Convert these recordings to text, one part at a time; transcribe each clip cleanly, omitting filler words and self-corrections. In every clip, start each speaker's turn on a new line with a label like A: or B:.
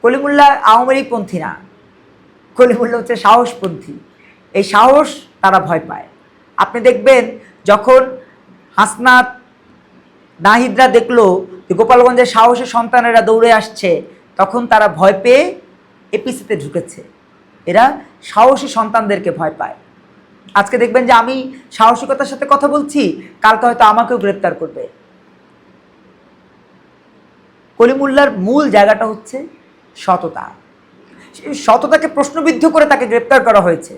A: কলিমুল্লাহ আওয়ামী লীগপন্থী না, কলিমুল্লাহ হচ্ছে সাহসপন্থী। এই সাহস তারা ভয় পায়। আপনি দেখবেন যখন হাসনাত নাহিদরা দেখলো যে গোপালগঞ্জের সাহসী সন্তানেরা দৌড়ে আসছে, তখন তারা ভয় পেয়ে এপিসিতে ঢুকেছে। এরা সাহসী সন্তানদেরকে ভয় পায়। আজকে দেখবেন যে আমি সাহসিকতার সাথে কথা বলছি, কালকে হয়তো আমাকেও গ্রেপ্তার করবে। কলিমুল্লাহর মূল জায়গাটা হচ্ছে সততা। সেই সততাকে প্রশ্নবিদ্ধ করে তাকে গ্রেপ্তার করা হয়েছে।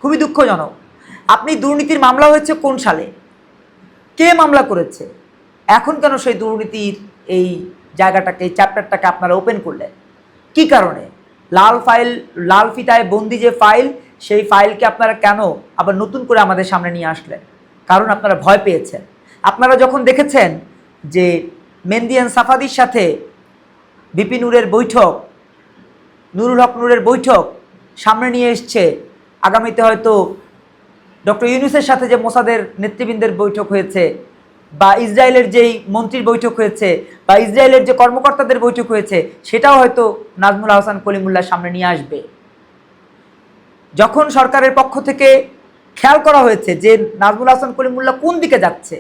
A: খুবই দুঃখজনক। আপনি দুর্নীতির মামলা হয়েছে কোন সালে? কে মামলা করেছে? এখন কেন সেই দুর্নীতির এই জায়গাটাকে, এই চ্যাপ্টারটাকে আপনারা ওপেন করলেন? কি কারণে? লাল ফাইল, লাল ফিতায় বন্দি যে ফাইল, সেই ফাইলকে আপনারা কেন আবার নতুন করে আমাদের সামনে নিয়ে আসলেন? কারণ আপনারা ভয় পেয়েছেন। আপনারা যখন দেখেছেন যে মেহেদী সাফাদির সাথে ভিপি নূরের বৈঠক, নুরুল হক নূরের বৈঠক সামনে নিয়ে এসছে, আগামীতে হয়তো ডক্টর ইউনূসের সাথে যে মোসাদের নেতৃবৃন্দের বৈঠক হয়েছে, বা ইসরায়েলের যেই মন্ত্রীর বৈঠক হয়েছে, বা ইসরায়েলের যে কর্মকর্তাদের বৈঠক হয়েছে, সেটাও হয়তো নাজমুল আহসান কলিমুল্লাহ সামনে নিয়ে আসবে। যখন সরকারের পক্ষ থেকে খেয়াল করা হয়েছে যে নাজমুল আহসান কলিমুল্লাহ কোন দিকে যাচ্ছে,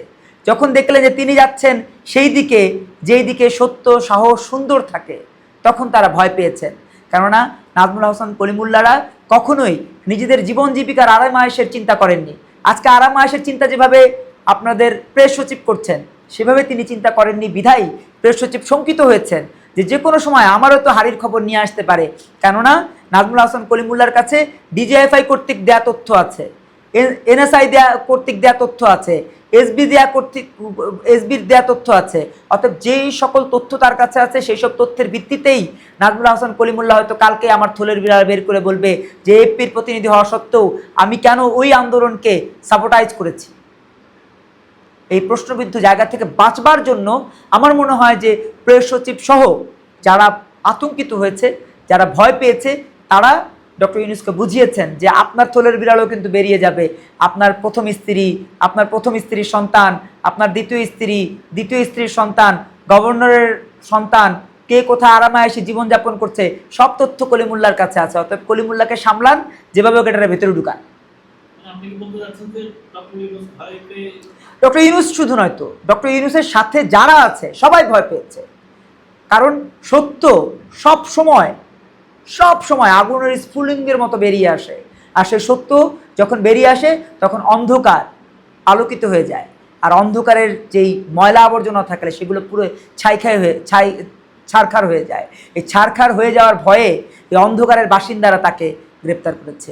A: যখন দেখলেন যে তিনি যাচ্ছেন সেই দিকে যেই দিকে সত্য, সাহস, সুন্দর থাকে, তখন তারা ভয় পেয়েছেন। কেননা নাজমুল আহসান কলিমুল্লাহরা কখনোই নিজেদের জীবন জীবিকার আরাম আয়েশের চিন্তা করেননি। আজকে আরাম আয়েশের চিন্তা যেভাবে আপনাদের প্রেস সচিব করছেন, সেভাবে তিনি চিন্তা করেননি বিধায় প্রেস সচিব শঙ্কিত হয়েছেন যে কোনো সময় আমারও তো হারির খবর নিয়ে আসতে পারে। কেননা নাজমুল আহসান কলিমুল্লাহর কাছে ডিজিএফআই কর্তৃক দেয়া তথ্য আছে, এনএসআই দেয়া কর্তৃক দেয়া তথ্য আছে, এসবির দেয়া তথ্য আছে। অর্থাৎ যেই সকল তথ্য তার কাছে আছে, সেই সব তথ্যের ভিত্তিতেই নাজমুল আহসান কলিমুল্লাহ হয়তো কালকে আমার থলের বিড়াল বের করে বলবে যে এপির প্রতিনিধি হওয়া সত্ত্বেও আমি কেন ওই আন্দোলনকে সাবোটাইজ করেছি। এই প্রশ্নবিদ্ধ জায়গা থেকে বাঁচবার জন্য আমার মনে হয় যে প্রেস সচিব সহ যারা আতঙ্কিত হয়েছে, যারা ভয় পেয়েছে, তারা ডক্টর ইউনূসকে বুঝিয়েছেন যে আপনার থলের বিড়ালও কিন্তু বেরিয়ে যাবে। আপনার প্রথম স্ত্রী, আপনার প্রথম স্ত্রীর সন্তান, আপনার দ্বিতীয় স্ত্রীর সন্তান, গভর্নরের সন্তান, কে কোথায় আরামায়েশে জীবনযাপন করছে, সব তথ্য কলিমুল্লাহর কাছে আছে। অর্থাৎ কলিমুল্লাহকে সামলান, যেভাবে এটার ভেতরে ঢুকান। ডক্টর ইউনূস শুধু নয় তো, ডক্টর ইউনূসের সাথে যারা আছে সবাই ভয় পেয়েছে। কারণ সত্য সব সময় আগুনের স্ফুলিঙ্গের মতো বেরিয়ে আসে, আর সে সত্য যখন বেরিয়ে আসে তখন অন্ধকার আলোকিত হয়ে যায়। আর অন্ধকারের যেই ময়লা আবর্জনা থাকলে সেগুলো পুরো ছারখার হয়ে যায়। এই ছারখার হয়ে যাওয়ার ভয়ে এই অন্ধকারের বাসিন্দারা তাকে গ্রেপ্তার করেছে।